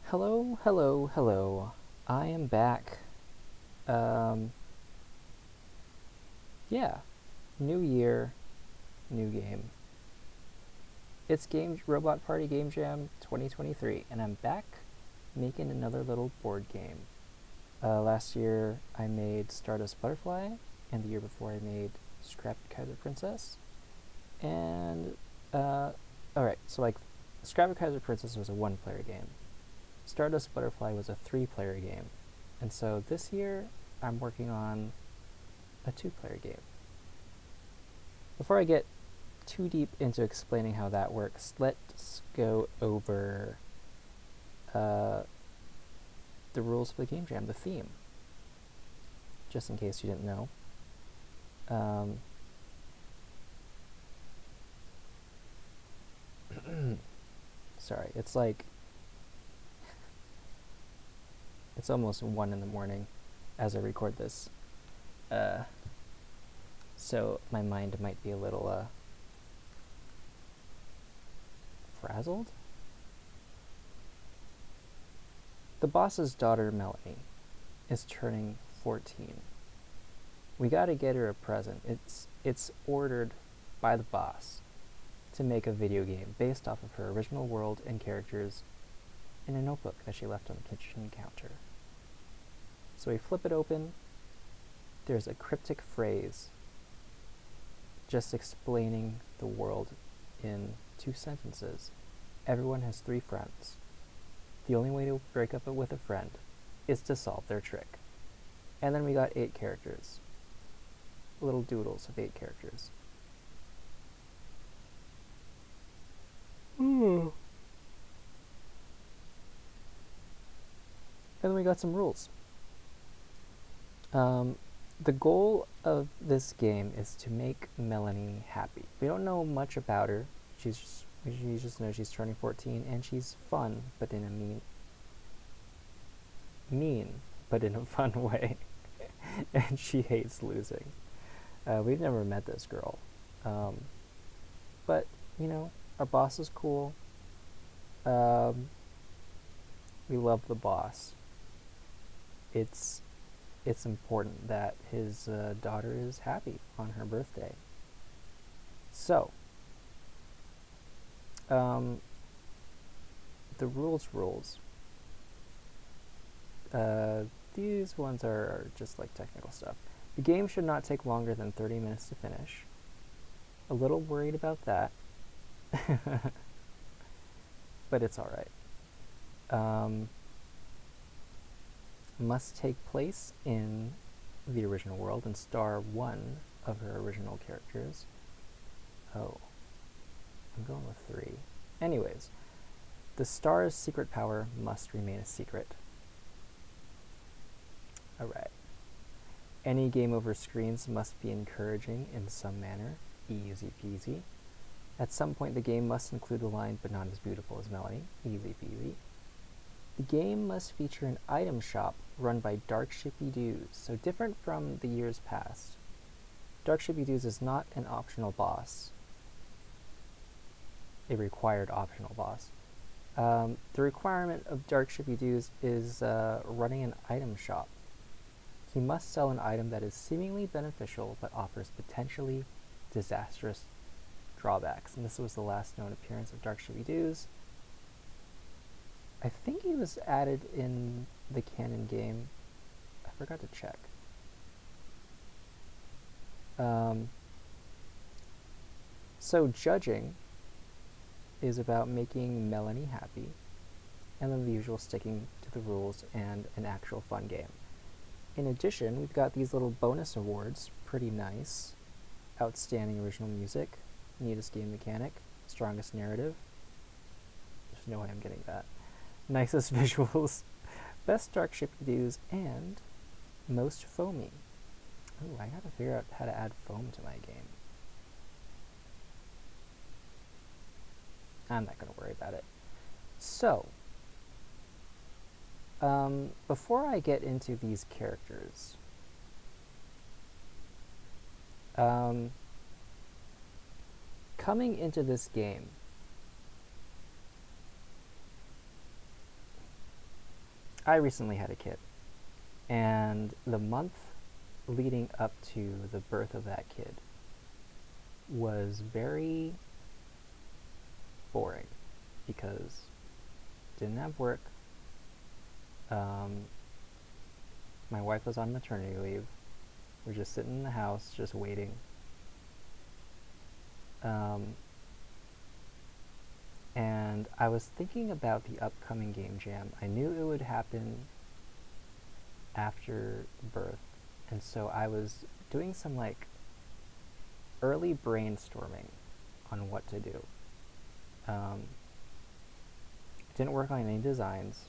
Hello, hello, hello. I am back. Um, yeah, new year, new game. It's Game Robot Party Game Jam 2023, and I'm back making another little board game. Last year I made Stardust Butterfly, and the year before I made Scrapped Kaiser Princess. And, alright, so like, Scrapped Kaiser Princess was a one-player game. Stardust Butterfly was a three-player game. And so this year I'm working on a two-player game. Before I get too deep into explaining how that works, let's go over the rules for the game jam, the theme, just in case you didn't know. Sorry, it's almost 1 in the morning as I record this. So my mind might be a little frazzled. The boss's daughter, Melanie, is turning 14. We gotta get her a present. It's ordered by the boss to make a video game based off of her original world and characters in a notebook that she left on the kitchen counter. So we flip it open. There's a cryptic phrase just explaining the world in 2 sentences. Everyone has 3 friends. The only way to break up with a friend is to solve their trick. And then we got 8 characters. Little doodles of 8 characters. And then we got some rules. The goal of this game is to make Melanie happy. We don't know much about her. We just know she's turning 14 and she's fun, but in a mean, but in a fun way. And she hates losing. We've never met this girl. But, our boss is cool. We love the boss. It's important that his daughter is happy on her birthday. So, the rules. These ones are just like technical stuff. The game should not take longer than 30 minutes to finish. A little worried about that. But it's alright. Must take place in the original world and star one of her original characters. Oh, I'm going with 3. Anyways, the star's secret power must remain a secret. Alright. Any game over screens must be encouraging in some manner. Easy peasy. At some point the game must include a line, but not as beautiful as Melanie. Easy peasy. The game must feature an item shop run by Dark Shippy Doos, so different from the years past. Dark Shippy Doos is not an optional boss. A required optional boss. The requirement of Dark Shippy Doos is running an item shop. He must sell an item that is seemingly beneficial but offers potentially disastrous drawbacks. And this was the last known appearance of Dark Shippy Doos. I think he was added in the canon game. I forgot to check. So judging is about making Melanie happy, and then the usual sticking to the rules and an actual fun game. In addition, we've got these little bonus awards, pretty nice. Outstanding original music, neatest game mechanic, strongest narrative. There's no way I'm getting that. Nicest visuals, best Dark Shippy Doos, and most foamy. Ooh, I gotta figure out how to add foam to my game. I'm not gonna worry about it. So, before I get into these characters, coming into this game, I recently had a kid, and the month leading up to the birth of that kid was very boring because didn't have work. Um, my wife was on maternity leave. We're just sitting in the house, just waiting. Um, and I was thinking about the upcoming game jam. I knew it would happen after birth, and so I was doing some like early brainstorming on what to do. Didn't work on any designs.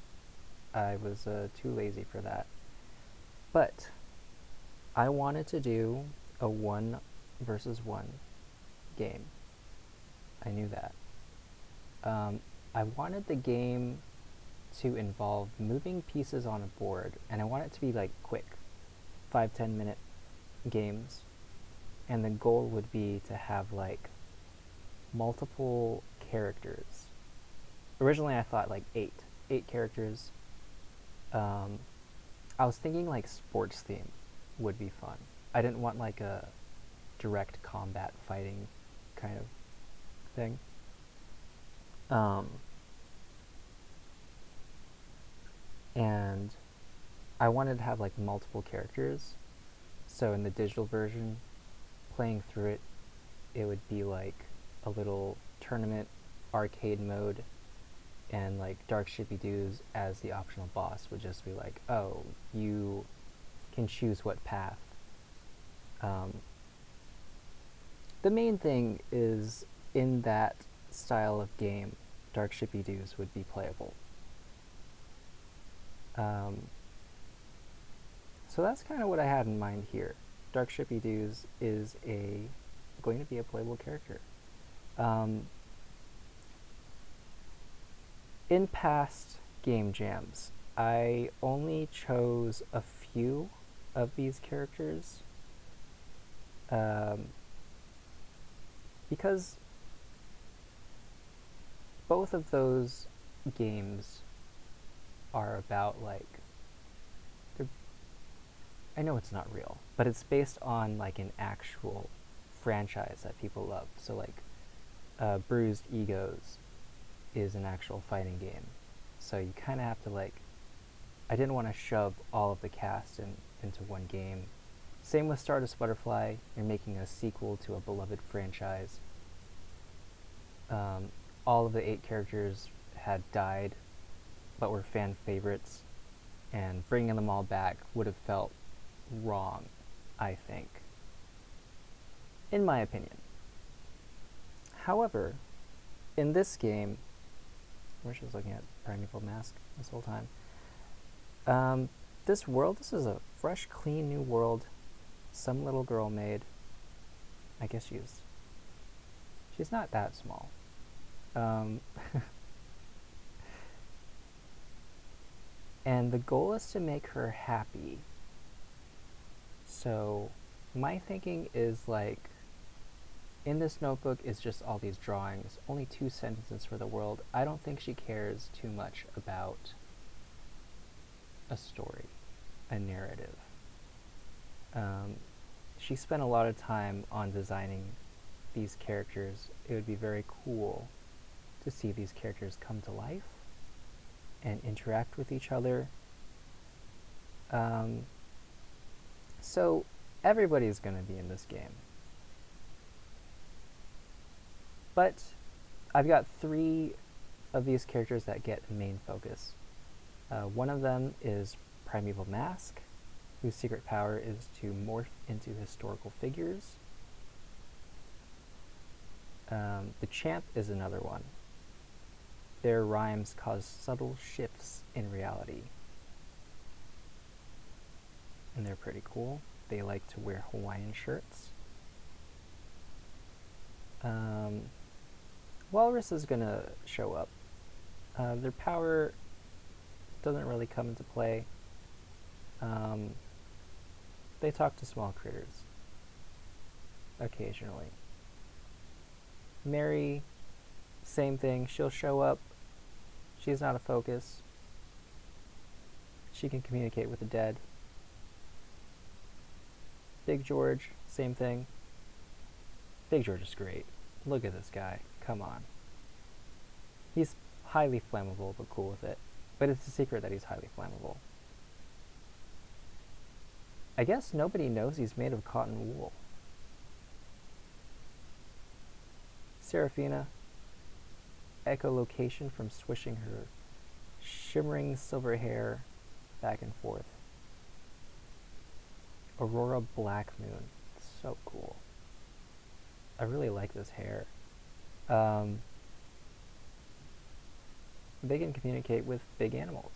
I was too lazy for that. But I wanted to do a 1 versus 1 game. I knew that. I wanted the game to involve moving pieces on a board, and I want it to be like quick, 5-10 minute games. And the goal would be to have like multiple characters. Originally I thought like eight characters. I was thinking like sports theme would be fun. I didn't want like a direct combat fighting kind of thing. And I wanted to have like multiple characters. So in the digital version, playing through it, it would be like a little tournament arcade mode, and like Dark Shippy Doos as the optional boss would just be like, oh, you can choose what path. The main thing is in that style of game, Dark Shippy Doos would be playable. So that's kind of what I had in mind here. Dark Shippy Doos is going to be a playable character. In past game jams, I only chose a few of these characters because both of those games are about like, I know it's not real, but it's based on like an actual franchise that people love. So like Bruised Egos is an actual fighting game. So you kind of have to like, I didn't want to shove all of the cast into one game. Same with Stardust Butterfly. You're making a sequel to a beloved franchise. All of the 8 characters had died, but were fan favorites, and bringing them all back would have felt wrong, I think, in my opinion. However, in this game, I wish I was looking at Primeval Mask this whole time. This world, this is a fresh, clean new world some little girl made. I guess she's not that small. And the goal is to make her happy. So my thinking is like, in this notebook is just all these drawings, only 2 sentences for the world. I don't think she cares too much about a story, a narrative. She spent a lot of time on designing these characters. It would be very cool to see these characters come to life and interact with each other. So everybody's going to be in this game. But I've got 3 of these characters that get main focus. One of them is Primeval Mask, whose secret power is to morph into historical figures. The Champ is another one. Their rhymes cause subtle shifts in reality. And they're pretty cool. They like to wear Hawaiian shirts. Walrus is gonna show up. Their power doesn't really come into play. They talk to small critters occasionally. Mary, same thing. She'll show up. She's not a focus. She can communicate with the dead. Big George, same thing. Big George is great. Look at this guy. Come on. He's highly flammable, but cool with it. But it's a secret that he's highly flammable. I guess nobody knows he's made of cotton wool. Seraphina, echolocation from swishing her shimmering silver hair back and forth. Aurora Black Moon, so cool. I really like this hair. They can communicate with big animals.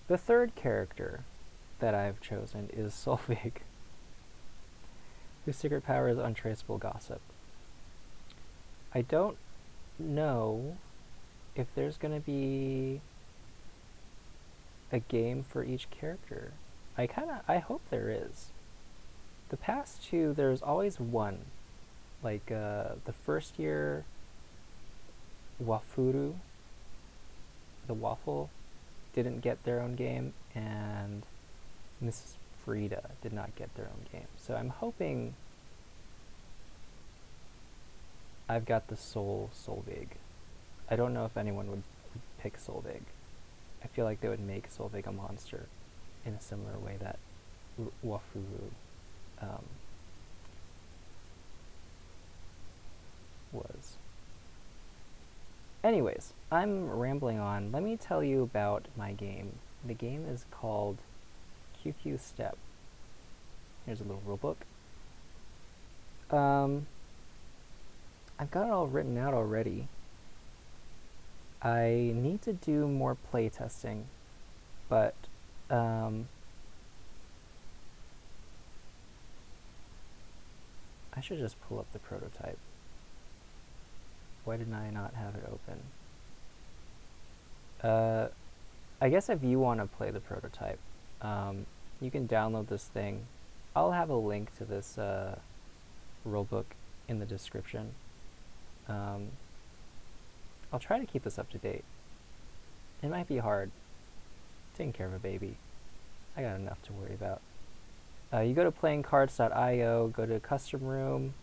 The third character that I've chosen is Solveig, whose secret power is untraceable gossip. I don't know if there's going to be a game for each character. I hope there is. The past two, there's always one. Like, the first year, Wafuru, the waffle, didn't get their own game, and Mrs. Frida did not get their own game. So I'm hoping I've got the Solveig. I don't know if anyone would pick Solveig. I feel like they would make Solveig a monster in a similar way that Wafuru was. Anyways, I'm rambling on. Let me tell you about my game. The game is called QQ Step. Here's a little rulebook. I've got it all written out already. I need to do more play testing, but I should just pull up the prototype. Why didn't I not have it open? I guess if you want to play the prototype, you can download this thing. I'll have a link to this rulebook in the description. I'll try to keep this up to date. It might be hard. Taking care of a baby. I got enough to worry about. You go to playingcards.io, go to custom room.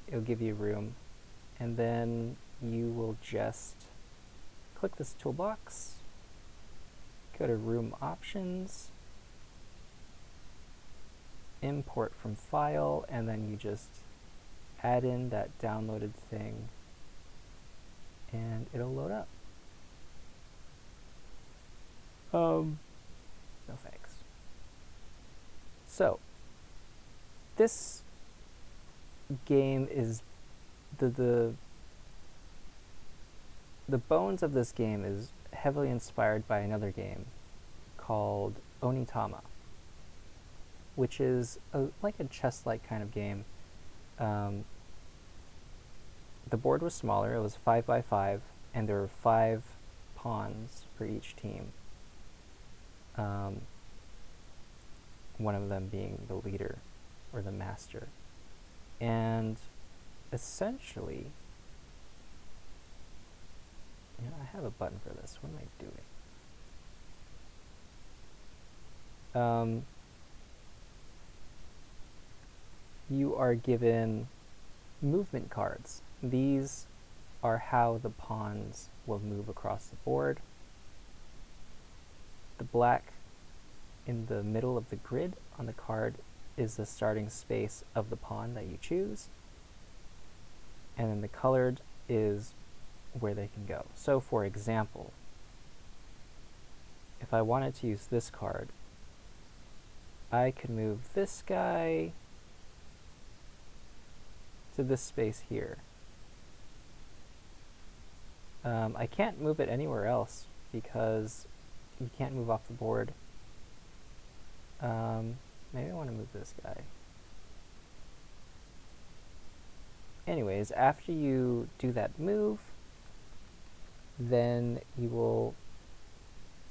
It'll give you room. And then you will just click this toolbox, go to room options, import from file, and then you just add in that downloaded thing and it'll load up. No thanks. So, this game is the bones of this game is heavily inspired by another game called Onitama, which is like a chess-like kind of game. The board was smaller, it was 5 by 5, and there were 5 pawns for each team. One of them being the leader, or the master. And essentially, I have a button for this. What am I doing? You are given movement cards. These are how the pawns will move across the board. The black in the middle of the grid on the card is the starting space of the pawn that you choose. And then the colored is where they can go. So for example, if I wanted to use this card, I could move this guy to this space here. I can't move it anywhere else because you can't move off the board. Maybe I want to move this guy. Anyways, after you do that move, then you will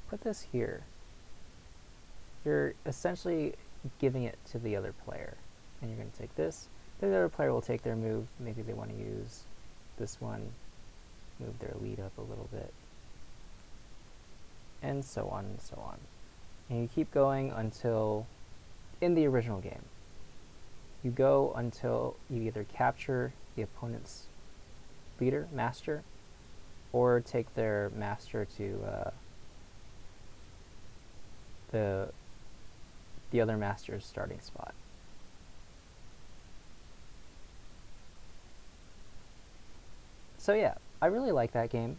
put this here. You're essentially giving it to the other player. And you're going to take this. The other player will take their move. Maybe they want to use this one, move their lead up a little bit. and so on and so on. And you keep going until, in the original game, you go until you either capture the opponent's leader, master, or take their master to the other master's starting spot. So yeah, I really like that game.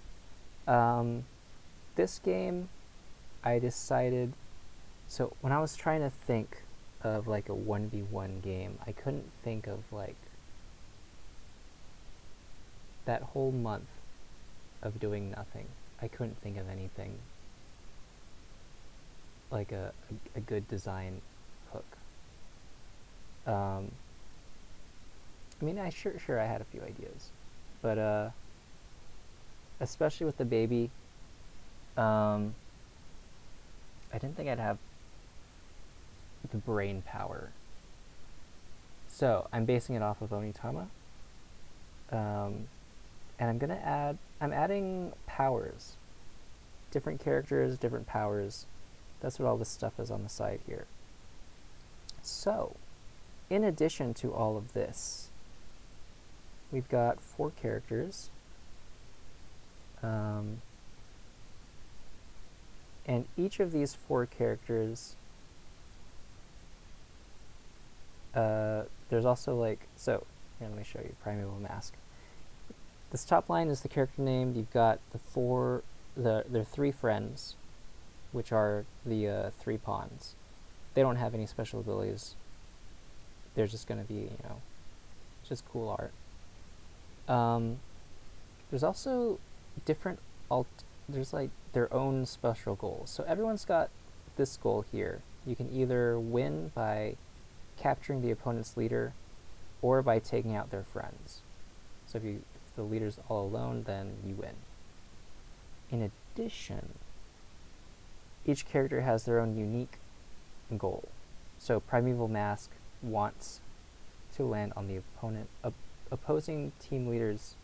This game, I decided, so when I was trying to think of like a 1v1 game, I couldn't think of like that whole month of doing nothing. I couldn't think of anything like a good design hook. I mean, sure I had a few ideas, but especially with the baby, I didn't think I'd have the brain power. So I'm basing it off of Onitama, and I'm adding powers, different characters, different powers. That's what all this stuff is on the side here. So, in addition to all of this, we've got 4 characters, and each of these 4 characters, there's also like, so here, let me show you Primeval Mask. This top line is the character name. You've got their 3 friends, which are the 3 pawns. They don't have any special abilities. They're just going to be, just cool art. There's also different there's like their own special goals. So everyone's got this goal here. You can either win by capturing the opponent's leader or by taking out their friends. So if the leader's all alone, then you win. In addition, each character has their own unique goal. So Primeval Mask wants to land on the opposing team leader's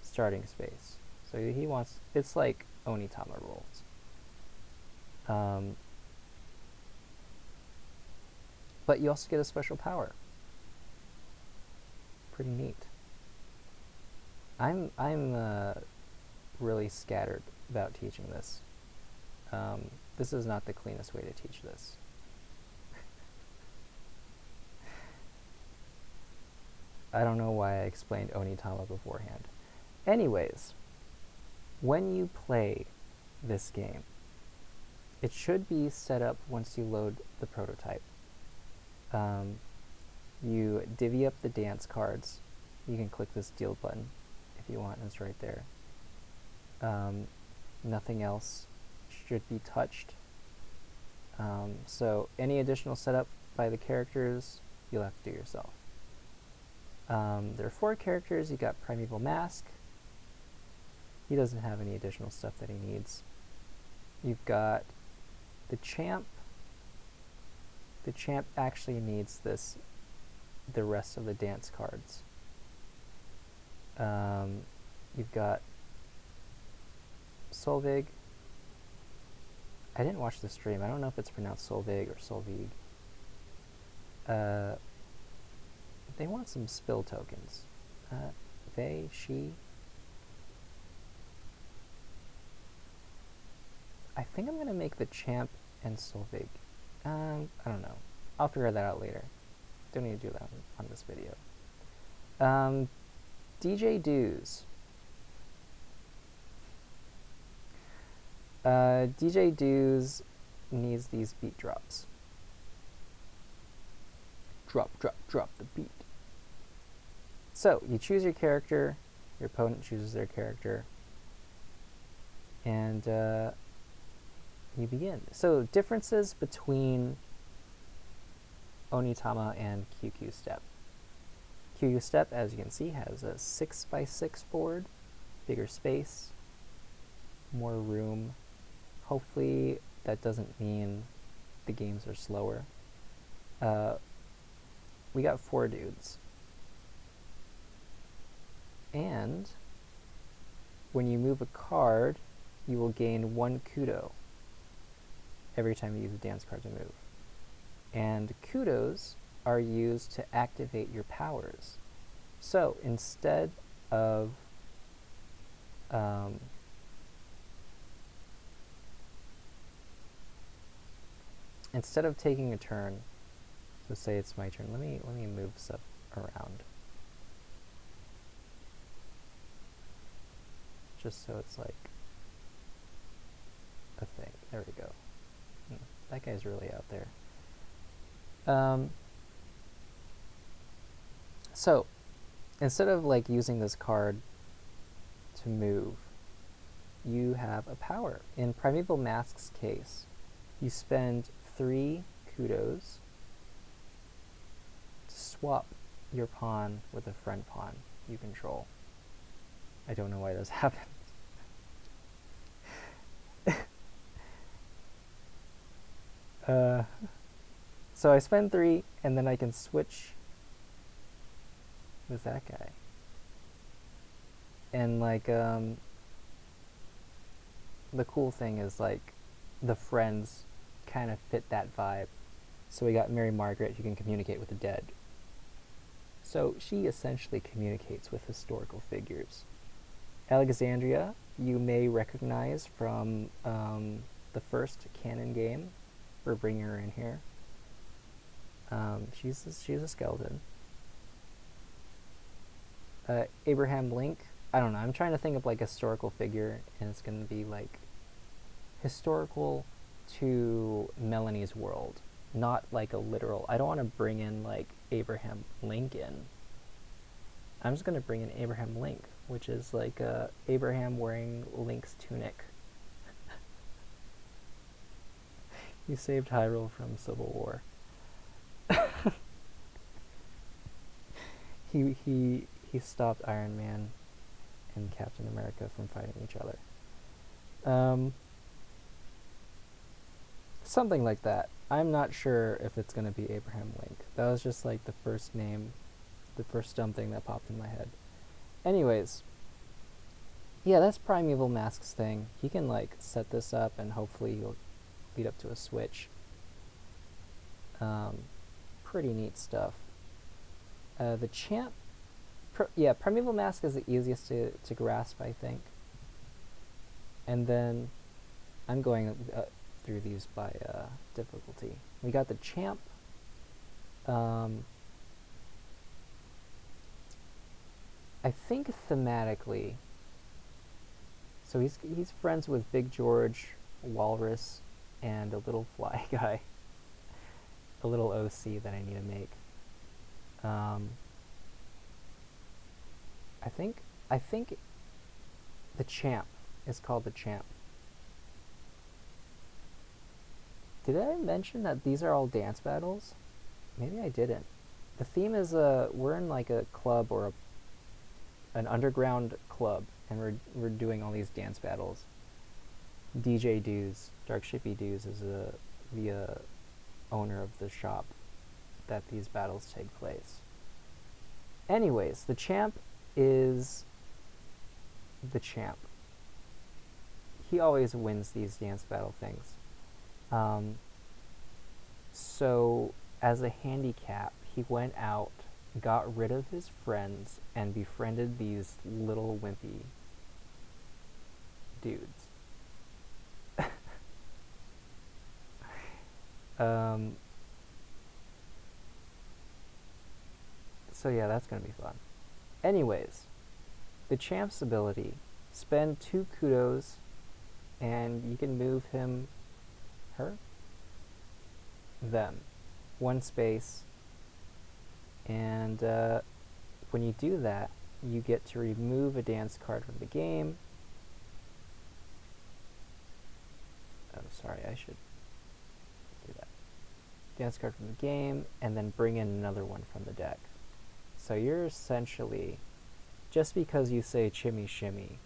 starting space. So he wants, it's like Onitama rules. But you also get a special power. Pretty neat. I'm really scattered about teaching this. This is not the cleanest way to teach this. I don't know why I explained Onitama beforehand. Anyways, when you play this game, it should be set up once you load the prototype. You divvy up the dance cards. You can click this deal button if you want, and it's right there. Nothing else should be touched. So any additional setup by the characters, you'll have to do yourself. There are 4 characters. You got Primeval Mask. He doesn't have any additional stuff that he needs. You've got the Champ. The Champ actually needs the rest of the dance cards. You've got Solvig. I didn't watch the stream. I don't know if it's pronounced Solvig or Solvig. They want some spill tokens. They, she. I think I'm going to make the Champ and Solvig. I don't know. I'll figure that out later. Don't need to do that on this video. DJ Dues. DJ Dues needs these beat drops. Drop, drop, drop the beat. So, you choose your character, your opponent chooses their character, and you begin. So, differences between Onitama and QQ Step. QQ Step, as you can see, has a 6x6 board, bigger space, more room. Hopefully that doesn't mean the games are slower. We got 4 dudes. And when you move a card, you will gain 1 kudo every time you use a dance card to move. And kudos are used to activate your powers. So instead of taking a turn, so say it's my turn. Let me move stuff around, just so it's like a thing. There we go. That guy's really out there. So instead of like using this card to move, you have a power. In Primeval Mask's case, you spend 3 kudos to swap your pawn with a friend pawn you control. I don't know why this happened. So I spend 3, and then I can switch with that guy. And like, the cool thing is like, the friends kind of fit that vibe. So we got Mary Margaret, who can communicate with the dead. So she essentially communicates with historical figures. Alexandria, you may recognize from the first canon game. We're bringing her in here. She's a skeleton. Abraham Link, I don't know. I'm trying to think of like a historical figure, and it's going to be like historical to Melanie's world, not like a literal. I don't want to bring in like Abraham Lincoln. I'm just going to bring in Abraham Link, which is like Abraham wearing Link's tunic. He saved Hyrule from Civil War. He stopped Iron Man and Captain America from fighting each other. Something like that. I'm not sure if it's going to be Abraham Link. That was just like the first name, the first dumb thing that popped in my head. Anyways, yeah, that's Primeval Mask's thing. He can like set this up, and hopefully he'll lead up to a switch. Pretty neat stuff. The champ, Primeval Mask is the easiest to grasp, I think. And then I'm going through these by difficulty. We got the champ. I think thematically, so he's friends with Big George, Walrus, and a little fly guy. A little OC that I need to make. I think the champ is called the champ. Did I mention that these are all dance battles? Maybe I didn't. The theme is we're in like a club or an underground club, and we're doing all these dance battles. DJ Dues, Dark Shippy Dues is the owner of the shop that these battles take place. Anyways, the champ is the champ. He always wins these dance battle things. So as a handicap, he went out, got rid of his friends, and befriended these little wimpy dudes. So yeah, that's gonna be fun. Anyways, the champ's ability, spend 2 kudos, and you can move him, her, them, 1 space, and when you do that, you get to remove a dance card from the game. Oh, sorry, I should do that. Dance card from the game, and then bring in another one from the deck. So you're essentially, just because you say chimmy shimmy,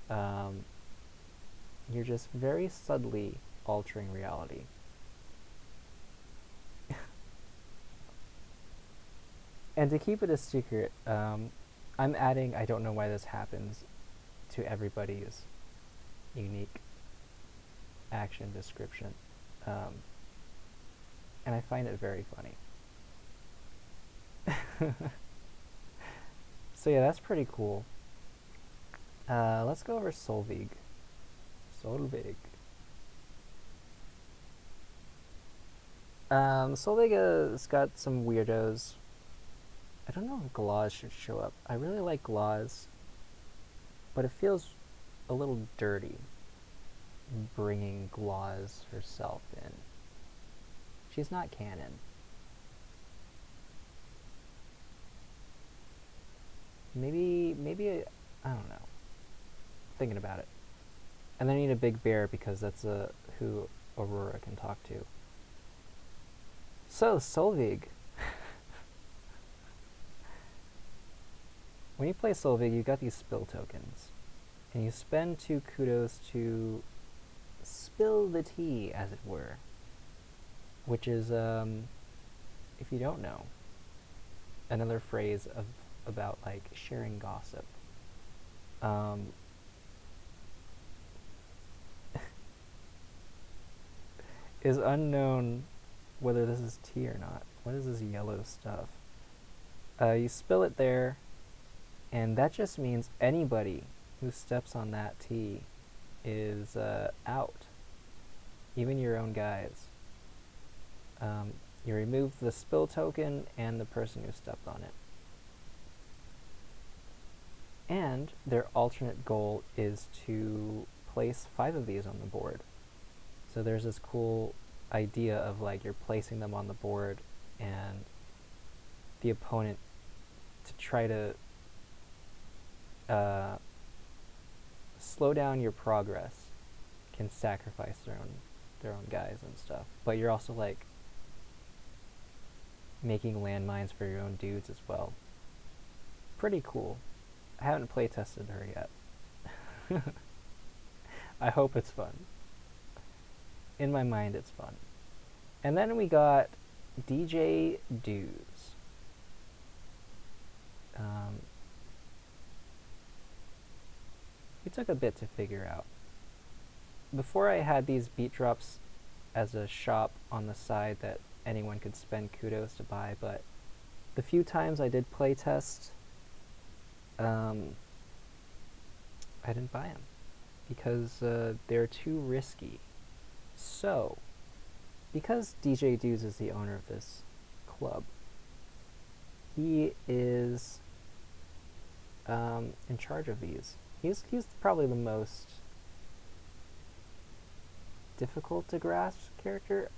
you're just very subtly altering reality. And to keep it a secret, I'm adding, I don't know why this happens, to everybody's unique action description. And I find it very funny. So yeah, that's pretty cool. Let's go over Solveig. Solveig has got some weirdos. I don't know if Glaz should show up. I really like Glaz, but it feels a little dirty bringing Glaz herself in. She's not canon. Maybe I don't know. Thinking about it. And then I need a big bear because that's who Aurora can talk to. So, Solveig. When you play Solveig, you got these spill tokens. And you spend 2 kudos to spill the tea, as it were. Which is, if you don't know, another phrase about, like, sharing gossip. Is unknown whether this is tea or not. What is this yellow stuff? You spill it there, and that just means anybody who steps on that tea is out. Even your own guys. You remove the spill token and the person who stepped on it. And their alternate goal is to place 5 of these on the board. So there's this cool idea of like you're placing them on the board and the opponent to try to slow down your progress can sacrifice their own guys and stuff. But you're also like making landmines for your own dudes as well. Pretty cool. I haven't play tested her yet. I hope it's fun. In my mind, it's fun. And then we got DJ Dues. It took a bit to figure out. Before I had these beat drops as a shop on the side that anyone could spend kudos to buy, but the few times I did play test, I didn't buy them because they're too risky. So, because DJ Dues is the owner of this club, he is in charge of these. He's probably the most difficult to grasp character.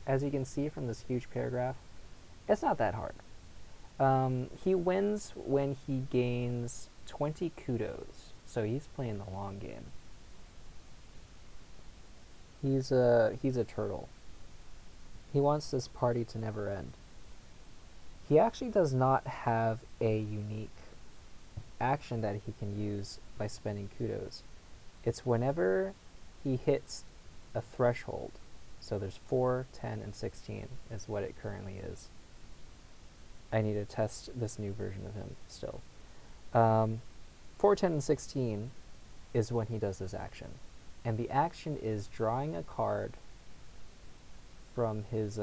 As you can see from this huge paragraph, it's not that hard. He wins when he gains 20 kudos, so he's playing the long game. He's a turtle. He wants this party to never end. He actually does not have a unique action that he can use by spending kudos. It's whenever he hits a threshold. So there's 4, 10, and 16 is what it currently is. I need to test this new version of him still. 4, 10, and 16 is when he does this action. And the action is drawing a card from his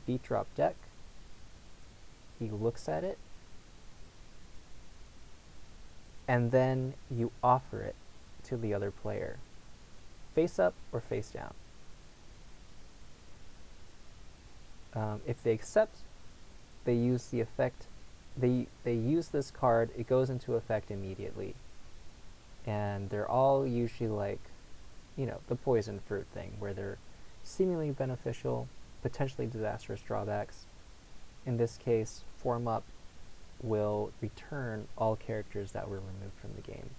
beat drop deck. He looks at it. And then you offer it to the other player. Face up or face down. If they accept, they use the effect. They use this card. It goes into effect immediately. And they're all usually like, you know, the poison fruit thing, where they're seemingly beneficial, potentially disastrous drawbacks. In this case, form up will return all characters that were removed from the game.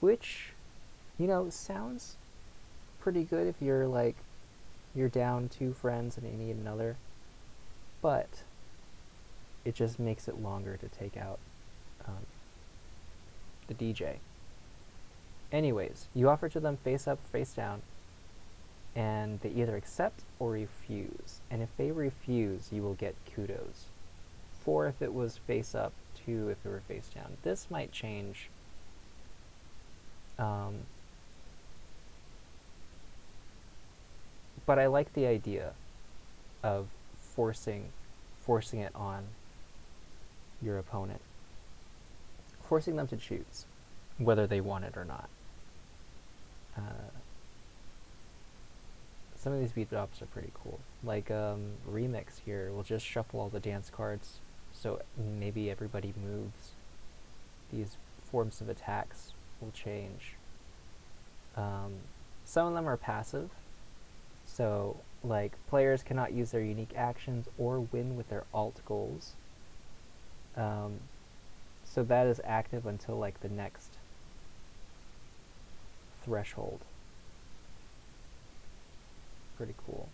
Which, you know, sounds pretty good if you're like, you're down 2 friends and you need another, but it just makes it longer to take out the DJ. Anyways, you offer to them face up, face down, and they either accept or refuse. And if they refuse, you will get kudos. 4 if it was face up, 2 if it were face down. This might change. But I like the idea of forcing it on your opponent. Forcing them to choose whether they want it or not. Some of these beat ups are pretty cool. Like Remix here, we'll just shuffle all the dance cards, so maybe everybody moves. These forms of attacks will change. Some of them are passive, so like players cannot use their unique actions or win with their alt goals. So that is active until like the next threshold. Pretty cool.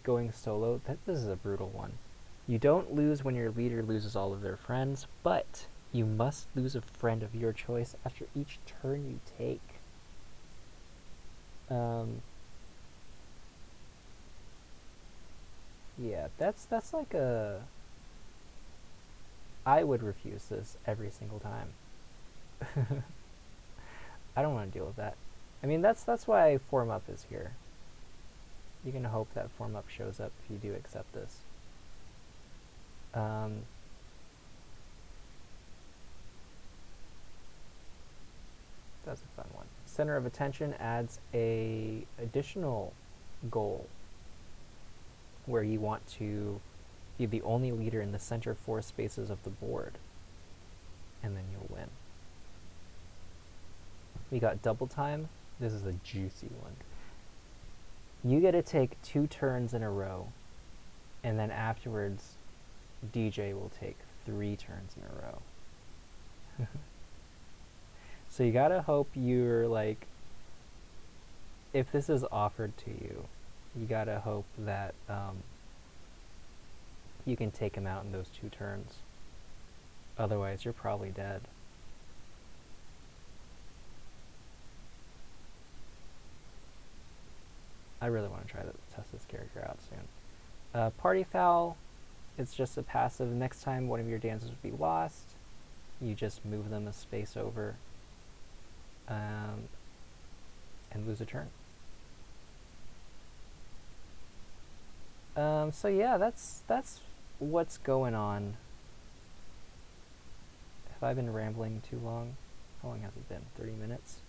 Going solo, this is a brutal one. You don't lose when your leader loses all of their friends, but you must lose a friend of your choice after each turn you take. Yeah, that's like a... I would refuse this every single time. I don't want to deal with that. I mean, that's why Form Up is here. You can hope that Form Up shows up if you do accept this. That's a fun one. Center of Attention adds a additional goal where you want to be the only leader in the center 4 spaces of the board, and then you'll win. We got Double Time. This is a juicy one. You get to take 2 turns in a row, and then afterwards, DJ will take 3 turns in a row. So you gotta hope you're like, if this is offered to you, you gotta hope that you can take him out in those 2 turns. Otherwise, you're probably dead. I really want to try to test this character out soon. Party Foul, it's just a passive. Next time one of your dances would be lost, you just move them a space over and lose a turn. So yeah, that's what's going on. Have I been rambling too long? How long has it been? 30 minutes?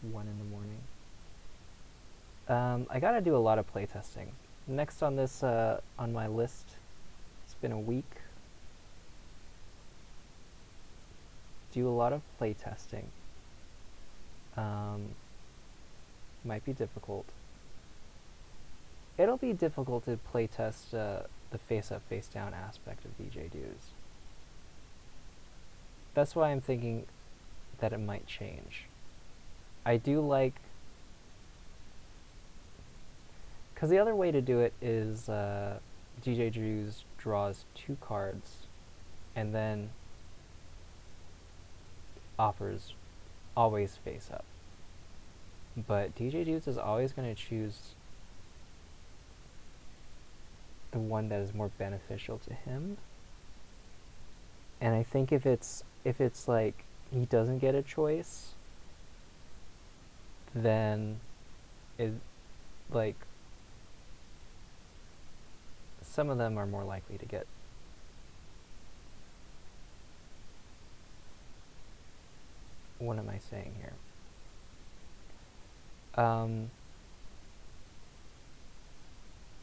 1 in the morning. I gotta do a lot of playtesting. Next on this, on my list, it's been a week. Do a lot of playtesting. Might be difficult. It'll be difficult to playtest the face-up, face-down aspect of DJ Dudes. That's why I'm thinking that it might change. I do like... Because the other way to do it is DJ Drews draws 2 cards and then offers always face up. But DJ Dudes is always going to choose the one that is more beneficial to him. And I think if it's like he doesn't get a choice, then it like some of them are more likely to get what am I saying here?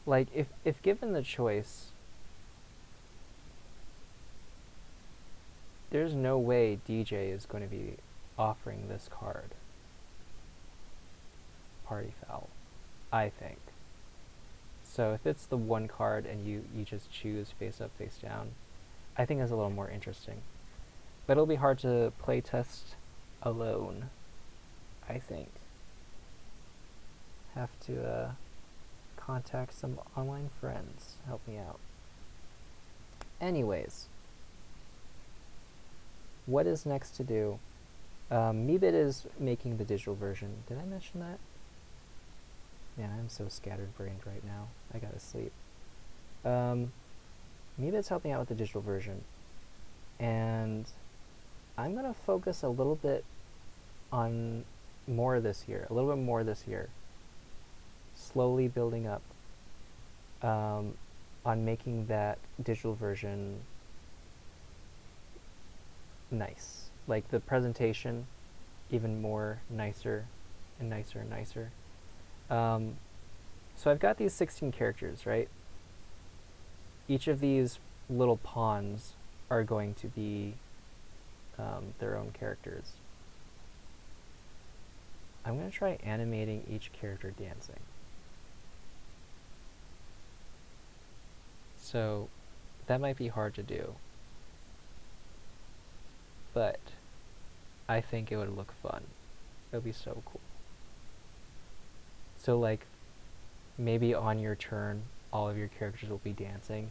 Like if given the choice, there's no way DJ is going to be offering this card. Party Foul, I think. So if it's the one card and you just choose face up, face down, I think it's a little more interesting. But it'll be hard to play test alone, I think. Have to contact some online friends, help me out. Anyways, what is next to do? MeBID is making the digital version. Did I mention that? Man, I'm so scattered-brained right now. I gotta sleep. MeBID's helping out with the digital version, and I'm gonna focus a little bit on more this year, a little bit more this year, slowly building up on making that digital version nice. Like the presentation, even more nicer and nicer and nicer. So I've got these 16 characters, right? Each of these little pawns are going to be their own characters. I'm going to try animating each character dancing. So that might be hard to do, but I think it would look fun. It would be so cool. So like maybe on your turn, all of your characters will be dancing.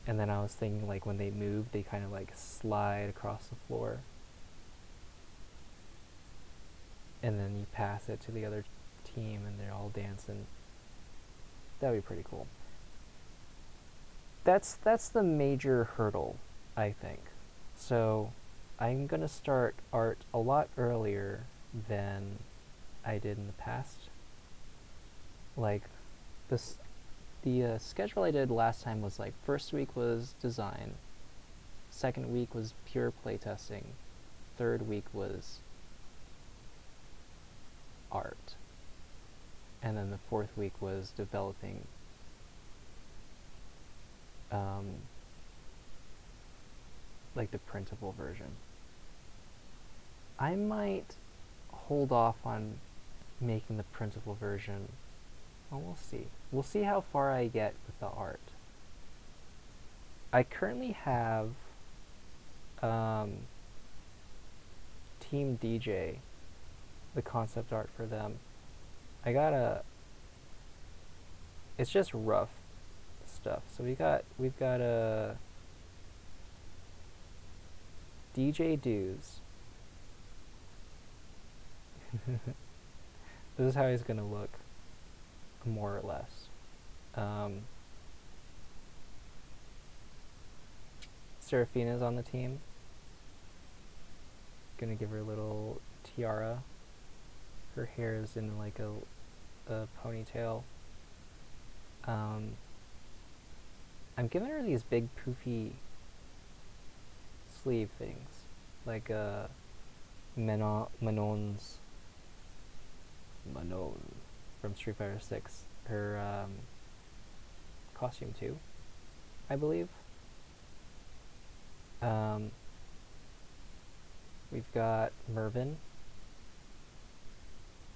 And then I was thinking like when they move, they kind of like slide across the floor. And then you pass it to the other team and they're all dancing. That would be pretty cool. That's the major hurdle, I think. So I'm going to start art a lot earlier than I did in the past. Like the schedule I did last time was like first week was design, second week was pure playtesting, third week was art, and then the fourth week was developing like the printable version. I might hold off on making the printable version. Well, we'll see. We'll see how far I get with the art. I currently have Team DJ, the concept art for them. It's just rough stuff. So we've got a DJ Dues. This is how he's gonna look, more or less. Seraphina's on the team. Gonna give her a little tiara. Her hair is in like a ponytail. I'm giving her these big poofy sleeve things, like Manon's Manon from Street Fighter 6. Her costume too, I believe. We've got Mervin.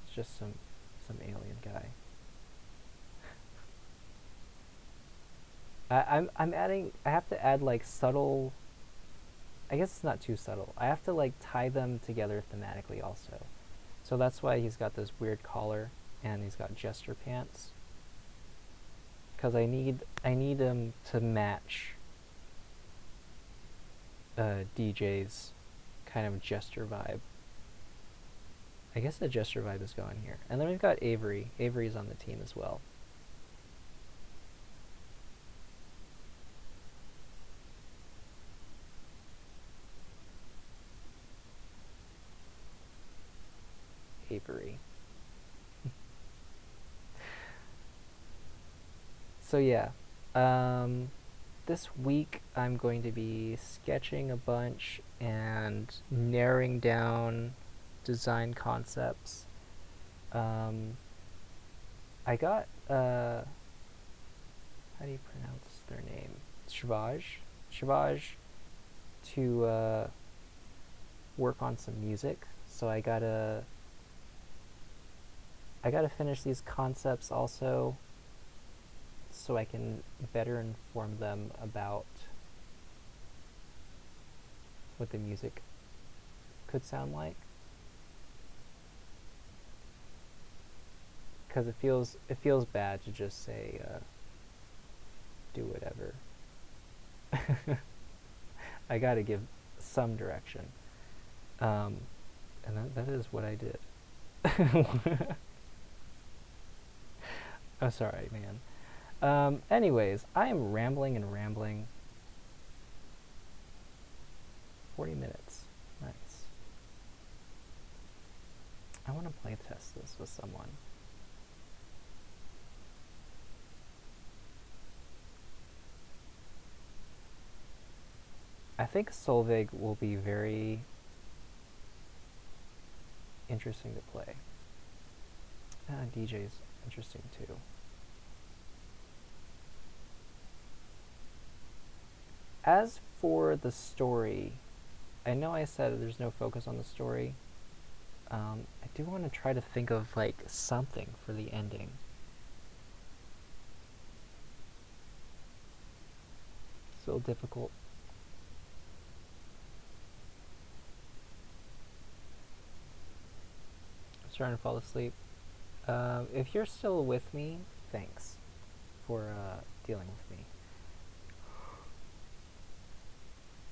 It's just some alien guy. I have to add like subtle, I guess it's not too subtle. I have to like tie them together thematically also. So that's why he's got this weird collar and he's got jester pants. Cause I need him to match DJ's kind of jester vibe. I guess the jester vibe is going here. And then we've got Avery. Avery's on the team as well. Avery. So yeah, this week I'm going to be sketching a bunch and narrowing down design concepts. I got how do you pronounce their name? Shivaj to work on some music. So I gotta finish these concepts also, so I can better inform them about what the music could sound like. Because it feels bad to just say do whatever. I gotta give some direction, and that is what I did. Oh, sorry, man. Anyways, I am rambling and rambling. 40 minutes. Nice. I want to play test this with someone. I think Solveig will be very interesting to play. DJ's interesting too. As for the story, I know I said there's no focus on the story. I do want to try to think of like something for the ending. Still difficult. I'm starting to fall asleep. If you're still with me, thanks for dealing with me.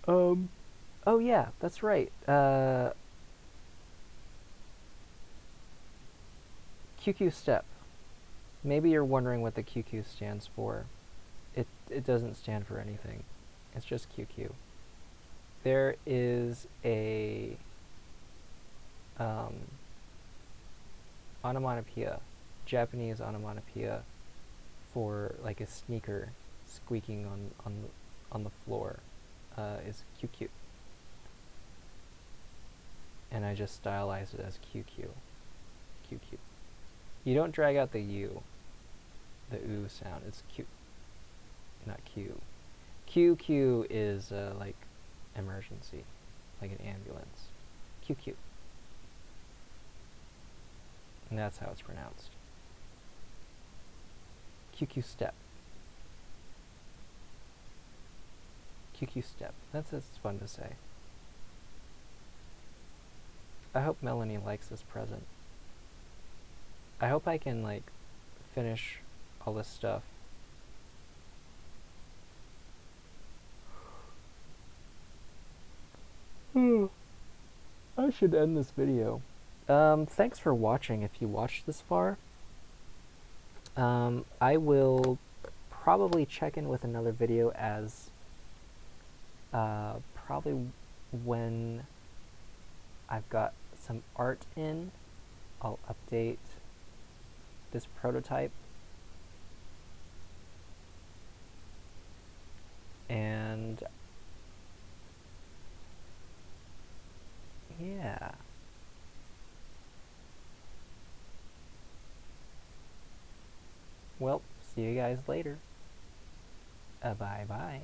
Oh yeah, that's right. QQ step. Maybe you're wondering what the QQ stands for. It doesn't stand for anything. It's just QQ. There is a onomatopoeia, Japanese onomatopoeia for like a sneaker squeaking on the floor is QQ. And I just stylized it as QQ. QQ. You don't drag out the U, the oo sound. It's Q, not Q. QQ is like emergency, like an ambulance. QQ. And that's how it's pronounced. QQ step. QQ step. That's fun to say. I hope Melanie likes this present. I hope I can like finish all this stuff. I should end this video. Thanks for watching if you watched this far. I will probably check in with another video as probably when I've got some art in. I'll update this prototype. And yeah. Well, see you guys later. Bye bye.